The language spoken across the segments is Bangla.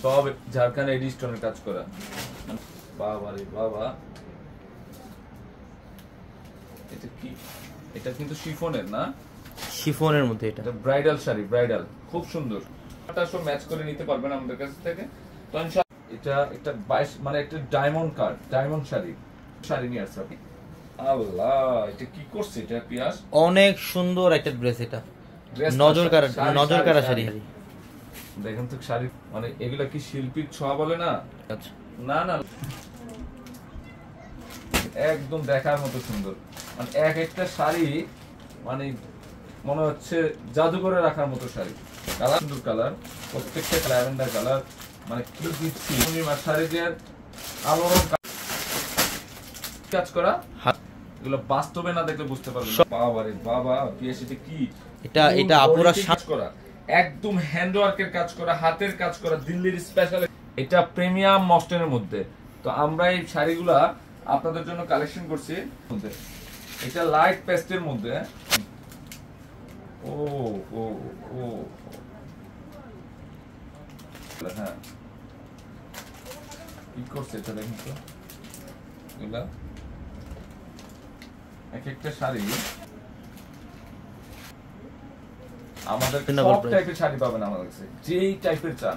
সব ঝাড়খান্ড এডি স্টোনের কাজ করা। বাবা রে বাবা, এটা কি? এটা কিন্তু শিফনের না, শিফনের মধ্যে এটা ব্রাইডাল শাড়ি, ব্রাইডাল খুব সুন্দর। এটা সব ম্যাচ করে নিতে পারবেন আমাদের কাছ থেকে। তো এটা একটা 22 মানে একটা ডায়মন্ড কাট, ডায়মন্ড শাড়ি নিয়ে আসছে। আল্লাহ, এটা কি করছে এটা পিয়াস? অনেক সুন্দর একটা ড্রেস, এটা নজর কাড়া শাড়ি। দেখেন তো শাড়ি, মানে এগুলা কি শিল্পীর ছোঁয়া বলে না? আচ্ছা, না না, একদম দেখার মতো সুন্দর। মানে এক একটা শাড়ি মানে মনে হচ্ছে জাদুঘরে রাখার মতো শাড়ি। কালার সুন্দর, কালার প্রত্যেকটা ল্যাভেন্ডার কালার। মানে কি দিচ্ছি পূর্ণিমার শাড়িদের আলোড়ন কাজ করা। এগুলো বাস্তবে না দেখলে বুঝতে পারবেন। বাবা রে বাবা, পিএসসি কি এটা আপুরা কাজ করা, একদম হ্যান্ড ওয়ার্কের কাজ করা, হাতের কাজ করা, দিল্লির স্পেশাল। এটা প্রিমিয়াম মসলিনের মধ্যে। তো আমরা এই শাড়িগুলা আপনাদের জন্য কালেকশন করছি। এটা লাইট পেস্টের মধ্যে। ও ও ও হ্যাঁ, কি করছে এটা দেখুন তো। এগুলা এক একটা শাড়ি আমাদের সব টাইপের শাড়ি পাবেন আমাদের কাছে, যেই টাইপের চান।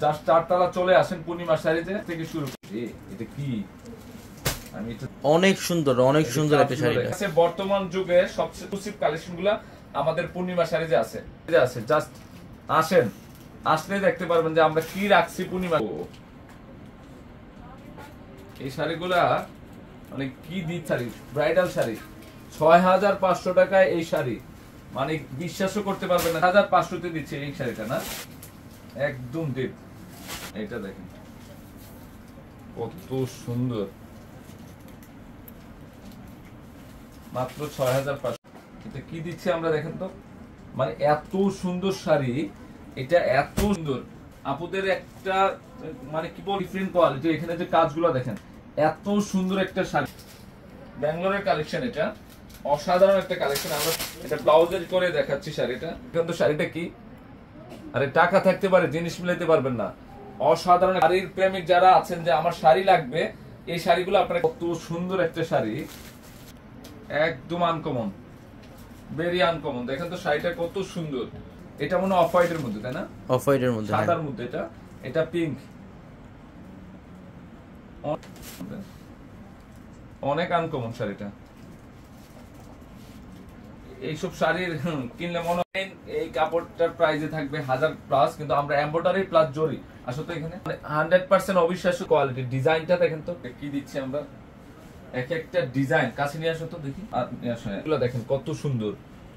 জাস্ট 4 তলা চলে আসেন পূর্ণিমা শাড়িতে থেকে শুরু করি। এটা কি? আমি এটা অনেক সুন্দর একটা শাড়ি আছে। বর্তমান যুগে সবচেয়ে এক্সক্লুসিভ কালেকশনগুলো আমাদের পূর্ণিমা শাড়িতে আছে। জাস্ট আসেন, আসলে দেখতে পারবেন যে আমরা কি রাখছি পূর্ণিমা। এই শাড়িগুলা মানে কি দিত শাড়ি, ব্রাইডাল শাড়ি 6500 টাকায় এই শাড়ি, মানে বিশ্বাসও করতে পারবেন না। 1500 দিচ্ছে এই শাড়িটা না, একদম ডিপ। এটা দেখেন কত সুন্দর, মাত্র 6500। এটা কি দিচ্ছে আমরা দেখেন তো, মানে এত সুন্দর শাড়ি, এটা এত সুন্দর। আপুদের একটা মানে কি বল, ডিফারেন্ট কোয়ালিটি। এখানে যে কাজগুলো দেখেন, এত সুন্দর একটা শাড়ি, ব্যাঙ্গালোরের কালেকশন। এটা অসাধারণ একটা কালেকশন। আমরা এটা ব্লাউজের করে দেখাচ্ছি শাড়িটা। কিন্তু শাড়িটা কি, আরে টাকা থাকতে পারে জিনিস মিলাইতে পারবেন না। অসাধারণ। শাড়ির প্রেমিক যারা আছেন যে আমার শাড়ি লাগবে, এই শাড়িগুলো আপনার, কত সুন্দর একটা শাড়ি, একদম আনকমন, ভেরি আনকমন। দেখেন তো শাড়িটা কত সুন্দর। এটা মনে অফ হোয়াইটের মধ্যে, তাই না? অফ হোয়াইটের মধ্যে, সাদার মধ্যে। এটা পিঙ্ক, অনেক আনকমন শাড়িটা। এইসব শাড়ির কিনলে মনে হয় এই কাপড়টার প্রাইসে থাকবে 1000+, কিন্তু আমরা এমব্রয়ডারি প্লাস জরি। আসলে এখানে 100% অবিশ্বাস্য কোয়ালিটি। ডিজাইনটা দেখেন তো কি দিচ্ছি আমরা, এক একটা ডিজাইন। কাছে নিয়ে আসো তো দেখি। আর নিয়ে আসো, এগুলো দেখেন কত সুন্দর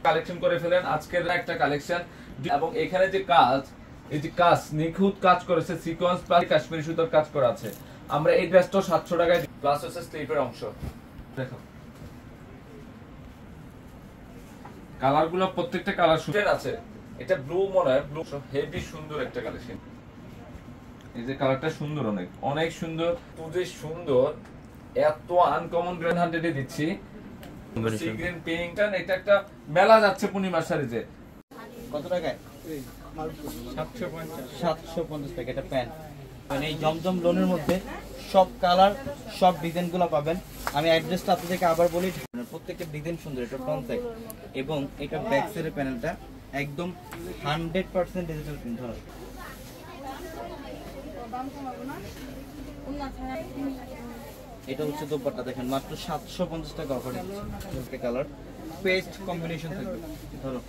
কালেকশন করে ফেলেন। আজকের একটা কালেকশন, এবং এখানে যে কাজ, এই যে কাজ নিখুঁত কাজ করেছে, সিকোয়েন্স প্লাস কাশ্মীরি সুতার কাজ করা আছে। আমরা এই ড্রেসটা 700 টাকায়, প্লাস হচ্ছে স্লিপের অংশ। দেখো কালারগুলো, প্রত্যেকটা কালার সুটের আছে। এটা ব্লু মনে হয়, ব্লু হেভি সুন্দর একটা কালেকশন। এই যে কালারটা সুন্দর, অনেক অনেক সুন্দর, খুবই সুন্দর। এত আনকমন 100 দিচ্ছি। সি গ্রিন পিঙ্কটা, এটা একটা মেলা যাচ্ছে পূর্ণিমার শাড়িতে। কত টাকায়? 750 টাকা। এটা প্যান্ট, মানে এই জমজম লোনের মধ্যে সব কালার, সব ডিজাইন গুলো পাবেন। আমি অ্যাড্রেসটা আপনাদেরকে আবার বলি। প্রত্যেকটা ডিজাইন সুন্দর। এটা ফ্রন্ট সাইড এবং এটা ব্যাক সাইডের প্যানেলটা একদম 100% ডিজিটাল প্রিন্ট। ধরো এটা হচ্ছে দোপাট্টা, দেখেন মাত্র 750 টাকা অফারে দিচ্ছি। কালার পেস্ট কম্বিনেশন থাকবে। ধরো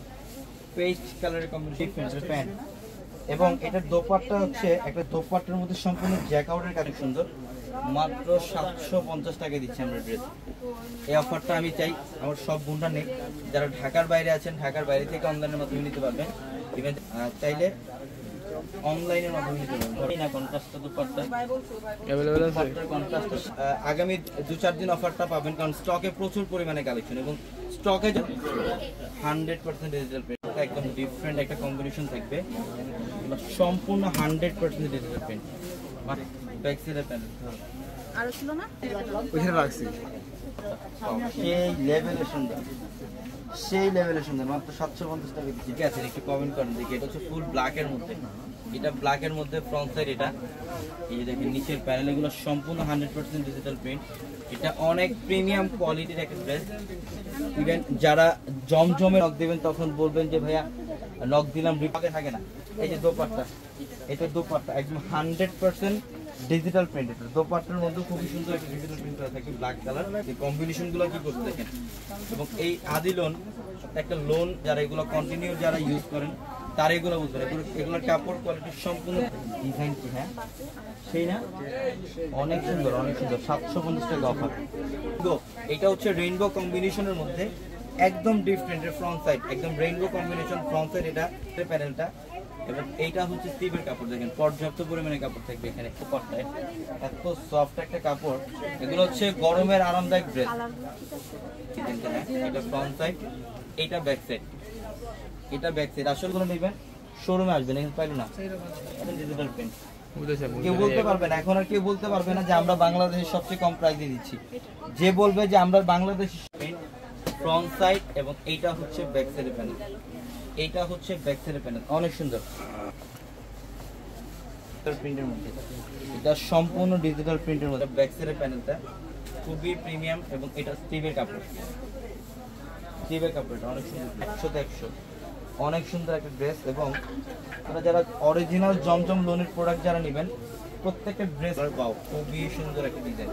পেস্ট কালারের কম্বিনেশন প্যান্ট, এবং এটার দোপাট্টা হচ্ছে একটা দোপাট্টার মধ্যে সম্পূর্ণ জ্যাকআউটের কাজ। সুন্দর, মাত্র 750 টাকা দিচ্ছি আমরা ড্রেস। এই অফারটা আমি চাই আমার সব বন্ধুরা নেই, যারা ঢাকার বাইরে আছেন, ঢাকার বাইরে থেকে অনলাইনের মাধ্যমে নিতে পারবেন। ইভেন চাইলে অনলাইনের মাধ্যমে নিতে পারবেন। না কন্ট্রাস্টটা দোপাট্টা अवेलेबल আছে। কন্ট্রাস্ট আগামী 2-4 দিন অফারটা পাবেন, কারণ স্টকে প্রচুর পরিমাণে কালেকশন, এবং স্টকে 100% ডিজিটাল প্রিন্ট। একদম ডিফারেন্ট একটা কম্বিনেশন থাকবে, সম্পূর্ণ 100% ডিজিটাল প্রিন্ট। ব্যাক সাইডের প্যানেল আরো ছিল না, ওইখানে রাখছি। সেই লেভেলের সুন্দর। সেই লেভেলে সুন্দর, মাত্র 750 টাকা দিচ্ছি। ঠিক আছে, একটু কমেন্ট করেন দেখি। এটা হচ্ছে ফুল ব্ল্যাকের মধ্যে, এটা ব্ল্যাকের মধ্যে ফ্রন্ট সাইড। এটা এই যে দেখেন নিচের প্যানেল এগুলো সম্পূর্ণ 100% ডিজিটাল প্রিন্ট। এটা অনেক প্রিমিয়াম কোয়ালিটির একটা ড্রেস। ইভেন যারা জমজমে নক দিবেন তখন বলবেন যে ভাইয়া নক দিলাম রিপাকে থাকে না। এই যে দোপাট্টা, এটা দোপাট্টা একদম 100% ডিজিটাল প্রিন্ট। এটা দোপাট্টার মধ্যে খুবই সুন্দর একটা ডিজিটাল প্রিন্ট করা থাকে, ব্ল্যাক কালার। এই কম্বিনেশনগুলো কি করতে দেখেন। এবং এই আদি লোন একটা লোন যারা এগুলো কন্টিনিউ যারা ইউজ করেন তারা এগুলো বুঝবেন। এগুলোর কাপড় কোয়ালিটি সম্পূর্ণ ডিজাইন কি, হ্যাঁ সেই না, অনেক সুন্দর অনেক সুন্দর। 750 টাকা অফার। এটা হচ্ছে রেইনবো কম্বিনেশনের মধ্যে একদম ডিফারেন্ট ফ্রন্ট সাইড, একদম রেইনবো কম্বিনেশন ফ্রন্ট সাইড। এটা প্যানেলটা এবং এইটা হচ্ছে স্টিভের কাপড়। দেখেন পর্যাপ্ত পরিমাণে কাপড় থাকবে এখানে। কাপড়টা এত সফট একটা কাপড়। এগুলো হচ্ছে গরমের আরামদায়ক ড্রেস। এটা ফ্রন্ট সাইড, এটা ব্যাক সাইড, এটা ব্যাক সাইড। আসল করে নেবেন শোরুমে আসবেন, এখানে পাইলো না। ডিজিটাল প্রিন্ট কেউ বলতে পারবে না, এখন আর কেউ বলতে পারবে না যে আমরা বাংলাদেশের সবচেয়ে কম প্রাইসে দিচ্ছি। যে বলবে যে আমরা বাংলাদেশের ফ্রন্ট সাইড এবং এইটা হচ্ছে ব্যাক সাইডের প্যানেল, এইটা হচ্ছে ব্যাক সাইডের প্যানেল। অনেক সুন্দর প্রিন্টের মধ্যে, এটা সম্পূর্ণ ডিজিটাল প্রিন্টের মধ্যে। ব্যাক সাইডের প্যানেলটা খুবই প্রিমিয়াম এবং এটা স্টিভের কাপড়। স্টিভের কাপড়টা অনেক সুন্দর, 100 তে 100 অনেক সুন্দর একটা ড্রেস। এবং আপনারা যারা অরিজিনাল জমজম লোনের প্রোডাক্ট যারা নেবেন প্রত্যেকটা ড্রেস পাও, খুবই সুন্দর একটা ডিজাইন।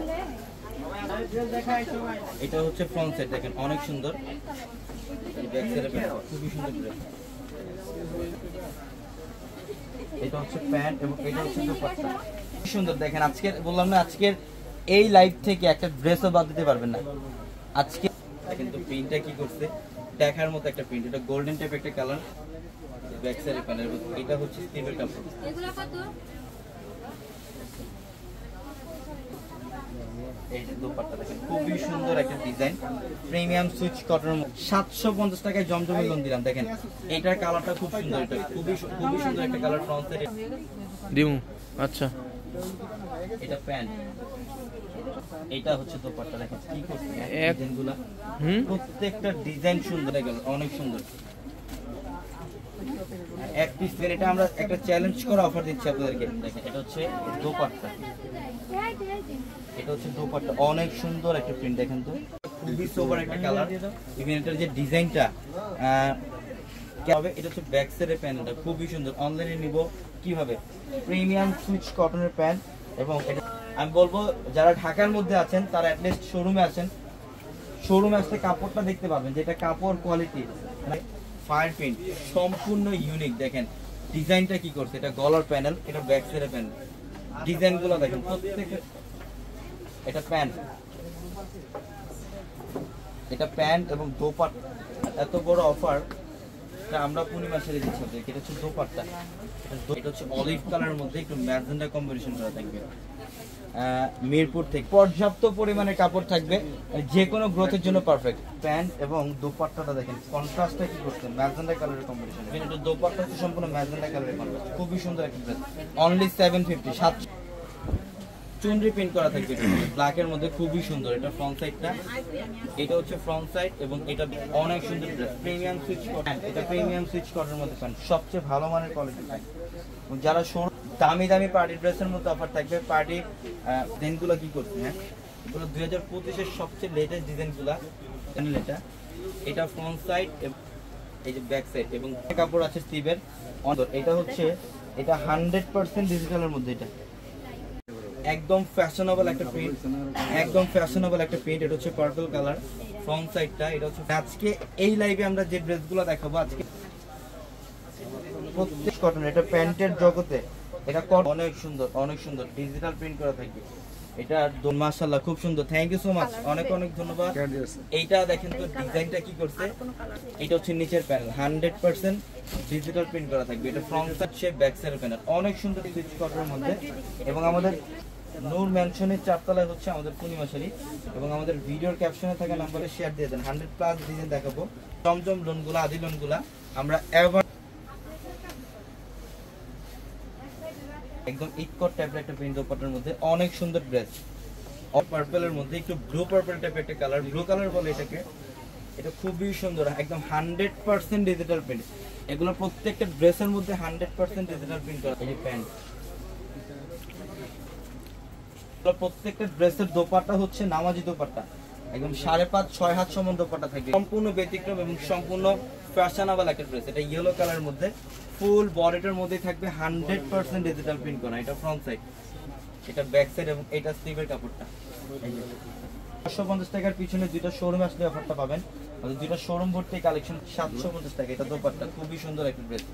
এটা হচ্ছে ফ্রন্ট সাইড, দেখেন অনেক সুন্দর। ব্যাক সাইডে খুবই সুন্দর ড্রেস। এটা হচ্ছে প্যান্ট এবং এটা হচ্ছে দোপাট্টা। সুন্দর দেখেন। আজকে বললাম না, আজকের এই লাইভ থেকে একটা ড্রেসও বাদ দিতে পারবেন না। আজকে দেখেন তো প্রিন্টটা কি করছে, দেখার মতো একটা প্রিন্ট। এটা গোল্ডেন টাইপ একটা কালার, ব্যাক সাইডে প্যানেল। এটা হচ্ছে স্টিভের কাপড়। এই যে দোপাট্টা দেখেন খুবই সুন্দর একটা ডিজাইন, প্রিমিয়াম সুইচ কটনের মধ্যে। 750 টাকায় জমজমে লোন দিলাম। দেখেন এটার কালারটা খুব সুন্দর, এটা খুবই সুন্দর একটা কালার। ফ্রন্ট সাইডে দিমু। আচ্ছা, এটা প্যান্ট, এটা হচ্ছে দোপাট্টা। দেখেন কি করছে ডিজাইনগুলো, প্রত্যেকটা ডিজাইন সুন্দর, অনেক সুন্দর। এক পিস পেন, এটা আমরা একটা চ্যালেঞ্জ করা অফার দিচ্ছি আপনাদেরকে। দেখেন এটা হচ্ছে দোপাট্টা, এটা হচ্ছে দোপাট্টা অনেক সুন্দর একটা প্রিন্ট। দেখেন তো খুবই সোবার একটা কালার। ইভেন এটার যে ডিজাইনটা হবে, এটা হচ্ছে ব্যাক সাইডের প্যানেলটা খুবই সুন্দর। অনলাইনে নিব কিভাবে, প্রিমিয়াম সুইচ কটনের প্যান্ট। এবং এটা আমি বলবো যারা ঢাকার মধ্যে আছেন তারা অ্যাটলিস্ট শোরুমে আসেন, শোরুমে আসলে কাপড়টা দেখতে পাবেন যে এটা কাপড় কোয়ালিটি ফায়ার প্রিন্ট সম্পূর্ণ ইউনিক। দেখেন ডিজাইনটা কি করছে, এটা গলার প্যানেল, এটা ব্যাক সাইডের প্যানেল। ডিজাইনগুলো দেখেন প্রত্যেকটা। এটা প্যান্ট, এটা প্যান্ট এবং দোপাট্টা। এত বড় অফার আমরা পূর্ণিমা ছেড়ে দিচ্ছি আপনাদেরকে। এটা হচ্ছে দোপাট্টা, এটা হচ্ছে অলিভ কালারের মধ্যে একটু ম্যাজেন্ডা কম্বিনেশন করা থাকবে। মিরপুর থেকে পর্যাপ্ত পরিমাণে কাপড় থাকবে, যে কোনো গ্রোথের জন্য পারফেক্ট। প্যান্ট এবং দোপাট্টাটা দেখেন কন্ট্রাস্টটা কি করছে, ম্যাজেন্ডা কালারের কম্বিনেশন। এটা দোপাট্টা হচ্ছে সম্পূর্ণ ম্যাজেন্ডা কালারের কন্ট্রাস্ট, খুবই সুন্দর একটা ড্রেস। অনলি 750। চুনরি প্রিন্ট করা থাকবে ব্ল্যাকের মধ্যে, খুবই সুন্দর। এটা ফ্রন্ট সাইডটা, এটা হচ্ছে ফ্রন্ট সাইড এবং এটা অনেক সুন্দর ড্রেস। প্রিমিয়াম সুইচ কটন, এটা প্রিমিয়াম সুইচ কটনের মধ্যে প্যান্ট, সবচেয়ে ভালো মানের কোয়ালিটি প্যান্ট। যারা দামি দামি পার্টি ড্রেসের মধ্যে অফার থাকবে। পার্টি ডিজাইনগুলো কি করছে, হ্যাঁ এগুলো 2025-এর সবচেয়ে লেটেস্ট ডিজাইনগুলো। এটা এটা ফ্রন্ট সাইড, এই যে ব্যাক সাইড এবং কাপড় আছে স্টিভের। এটা হচ্ছে এটা 100% ডিজিটালের মধ্যে। এটা একদম ফ্যাশনেবল একটা প্রিন্ট, একদম ফ্যাশনেবল একটা প্রিন্ট। এটা হচ্ছে পার্পল কালার ফ্রন্ট সাইডটা। এটা হচ্ছে আজকে এই লাইভে আমরা যে ড্রেসগুলো দেখাবো আজকে প্রত্যেক কটন। এটা প্যান্টের জগতে এটা অনেক সুন্দর, অনেক সুন্দর ডিজিটাল প্রিন্ট করা থাকবে। এটা মাশাআল্লাহ খুব সুন্দর। থ্যাংক ইউ সো মাচ, অনেক অনেক ধন্যবাদ। এইটা দেখেন তো ডিজাইনটা কি করছে। এটা হচ্ছে নিচের প্যানেল 100% ডিজিটাল প্রিন্ট করা থাকবে। এটা front side shape, back side panel অনেক সুন্দর সুইচ কটনের মধ্যে। এবং আমাদের নূর ম্যানশনের 4 তলায় হচ্ছে আমাদের পূর্ণিমা শাড়ি। এবং আমাদের ভিডিওর ক্যাপশনে থাকা নাম্বারে শেয়ার দিয়ে দেন। 100+ ডিজাইন দেখাবো। জমজম লোনগুলা, আদি লোনগুলা আমরা এভার একদম ইকট টাইপের একটা প্রিন্ট দোপাট্টার মধ্যে অনেক সুন্দর ড্রেস। পার্পলের মধ্যে একটু ব্লু পার্পল টাইপের একটা কালার, ব্লু কালার বলে এটাকে। এটা খুবই সুন্দর, একদম 100% ডিজিটাল প্রিন্ট। এগুলো প্রত্যেকটা ড্রেসের মধ্যে 100% ডিজিটাল প্রিন্ট করা। এই প্যান্ট, প্রত্যেকটা ড্রেসের দোপাট্টা হচ্ছে নামাজি দোপাট্টা, একদম 5.5-6 হাত সমান দোপাট্টা থাকবে, সম্পূর্ণ ব্যতিক্রম এবং সম্পূর্ণ ফ্যাশনেবল একটা ড্রেস। এটা ইয়েলো কালারের মধ্যে ফুল বডিটার মধ্যে থাকবে 100% ডিজিটাল প্রিন্ট করা। এটা ফ্রন্ট সাইড, এটা ব্যাক সাইড এবং এটা স্লিভের কাপড়টা। 550 টাকার পিছনে দুইটা শোরুম আসলে অফারটা পাবেন, আর দুইটা শোরুম ভর্তি কালেকশন 750 টাকা। এটা দোপাট্টা খুবই সুন্দর একটা ড্রেস,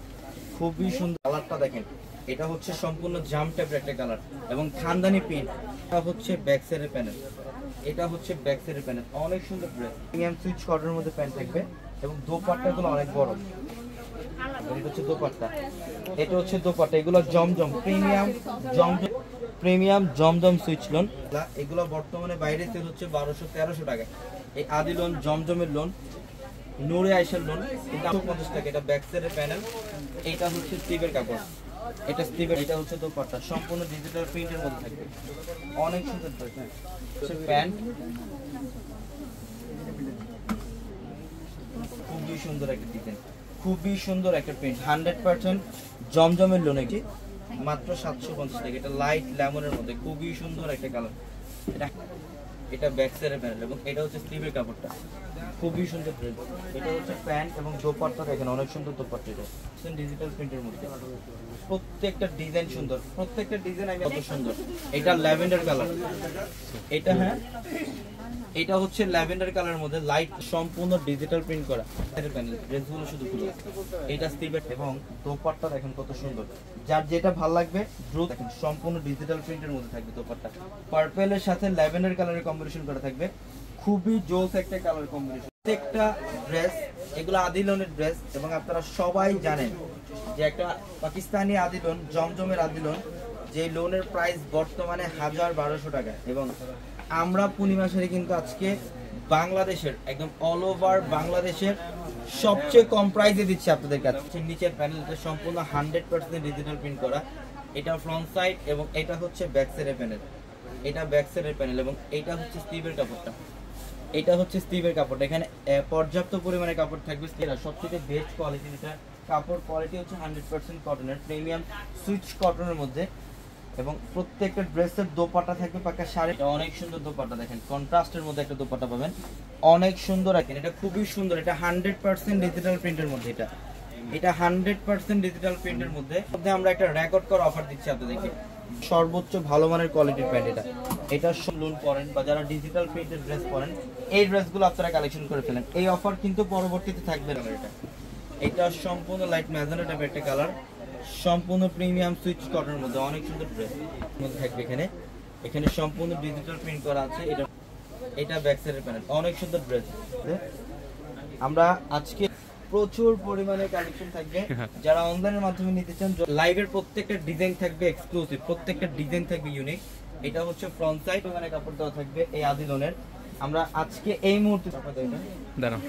খুবই সুন্দর। কালারটা দেখেন, এটা হচ্ছে সম্পূর্ণ জাম টাইপের একটা কালার এবং খানদানি প্রিন্ট। এটা হচ্ছে ব্যাক সাইডের প্যানেল, এটা হচ্ছে ব্যাক সাইডের প্যানেল, অনেক সুন্দর ড্রেস। প্রিমিয়াম সুইচ কটনের মধ্যে প্যান্ট থাকবে এবং দোপাট্টাগুলো অনেক বড়। এটা হচ্ছে দোপাট্টা, এটা হচ্ছে দোপাট্টা। এগুলো জমজম প্রিমিয়াম জমজম সুইচ লোন। এগুলো বর্তমানে বাইরে সেল হচ্ছে 1200-1300 টাকা। এই আদি লোন, জমজমের লোন, নূরে আয়েশার লোন 850 টাকা। এটা ব্যাক সাইডের প্যানেল, এটা হচ্ছে স্লিভের কাপড়, এটা স্লিভের, এটা হচ্ছে দোপাট্টা, সম্পূর্ণ ডিজিটাল প্রিন্টের মধ্যে থাকবে, অনেক সুন্দর ড্রেস। হচ্ছে প্যান্ট, খুবই সুন্দর একটা ডিজাইন, খুবই সুন্দর একটা প্রিন্ট, 100% জমজমের লোন। এটি মাত্র 750 টাকা। এটা লাইট লেমনের মধ্যে খুবই সুন্দর একটা কালার। এটা ব্যাক সাইডের প্যানেল এবং এটা হচ্ছে স্লিভের কাপড়টা, খুবই সুন্দর ড্রেস। এটা হচ্ছে প্যান্ট এবং দোপাট্টা দেখেন, অনেক সুন্দর দোপাট্টা। এটা ডিজিটাল প্রিন্টের মধ্যে, প্রত্যেকটা ডিজাইন সুন্দর, প্রত্যেকটা ডিজাইন আমি কত সুন্দর। এটা ল্যাভেন্ডার কালার, এটা হ্যাঁ এটা হচ্ছে ল্যাভেন্ডার কালারের মধ্যে লাইট সম্পূর্ণ ডিজিটাল প্রিন্ট করা প্যানেল। ড্রেসগুলো শুধু খুলে, এটা স্লিভের এবং দোপাট্টা দেখেন কত সুন্দর। যার যেটা ভালো লাগবে দ্রুত দেখেন, সম্পূর্ণ ডিজিটাল প্রিন্টের মধ্যে থাকবে দোপাট্টা। পার্পলের সাথে ল্যাভেন্ডার কালারের কম্বিনেশন করা থাকবে, খুবই জোস একটা কালার কম্বিনেশন। প্রত্যেকটা ড্রেস এগুলো আদিলনের ড্রেস এবং আপনারা সবাই জানেন যে একটা পাকিস্তানি আদিলন, জমজমের আদিলন, যে লোনের প্রাইস বর্তমানে 1000-1200 টাকা। এবং আমরা পূর্ণিমা শাড়ি কিন্তু আজকে বাংলাদেশের একদম অল ওভার বাংলাদেশের সবচেয়ে কম প্রাইসে দিচ্ছি আপনাদের কাছে। নিচের প্যানেলটা সম্পূর্ণ 100% ডিজিটাল প্রিন্ট করা। এটা ফ্রন্ট সাইড এবং এটা হচ্ছে ব্যাক সাইডের প্যানেল, এটা ব্যাক সাইডের প্যানেল এবং এটা হচ্ছে স্লিভের কাপড়টা, এটা হচ্ছে স্লিভের কাপড়টা। এখানে পর্যাপ্ত পরিমাণে কাপড় থাকবে। এরা সবথেকে বেস্ট কোয়ালিটি, এটা কাপড় কোয়ালিটি হচ্ছে 100% কটনের, প্রিমিয়াম সুইচ কটনের মধ্যে। এবং প্রত্যেকটা ড্রেসের দোপাট্টা থাকবে পাকা শাড়ি, অনেক সুন্দর দোপাট্টা দেখেন, কন্ট্রাস্টের মধ্যে একটা দোপাট্টা পাবেন, অনেক সুন্দর। দেখেন এটা খুবই সুন্দর, এটা 100% ডিজিটাল প্রিন্টের মধ্যে। এটা 100% ডিজিটাল প্রিন্টের মধ্যে আমরা একটা রেকর্ড করা অফার দিচ্ছি আপনাদেরকে, সর্বোচ্চ ভালো মানের কোয়ালিটির প্যান্ট। এটা লোন পরেন বা যারা ডিজিটাল প্রিন্টের ড্রেস পরেন, এই ড্রেসগুলো আপনারা কালেকশন করে ফেলেন। এই অফার কিন্তু পরবর্তীতে থাকবে না। এটা সম্পূর্ণ লাইট ম্যাজেন্টা টাইপের একটা কালার, সম্পূর্ণ প্রিমিয়াম সুইচ কটনের মধ্যে, অনেক সুন্দর ড্রেস মধ্যে থাকবে। এখানে সম্পূর্ণ ডিজিটাল প্রিন্ট করা আছে। এটা ব্যাক সাইডের প্যানেল, অনেক সুন্দর ড্রেস। আমরা আজকে প্রচুর পরিমাণে কালেকশন থাকবে, যারা অনলাইনের মাধ্যমে নিতে চান লাইভের প্রত্যেকটা ডিজাইন থাকবে এক্সক্লুসিভ, প্রত্যেকটা ডিজাইন থাকবে ইউনিক। এটা হচ্ছে ফ্রন্ট সাইড, ওখানে কাপড় দেওয়া থাকবে এই আদিলনের। আমরা আজকে এই মুহূর্তে দাঁড়াও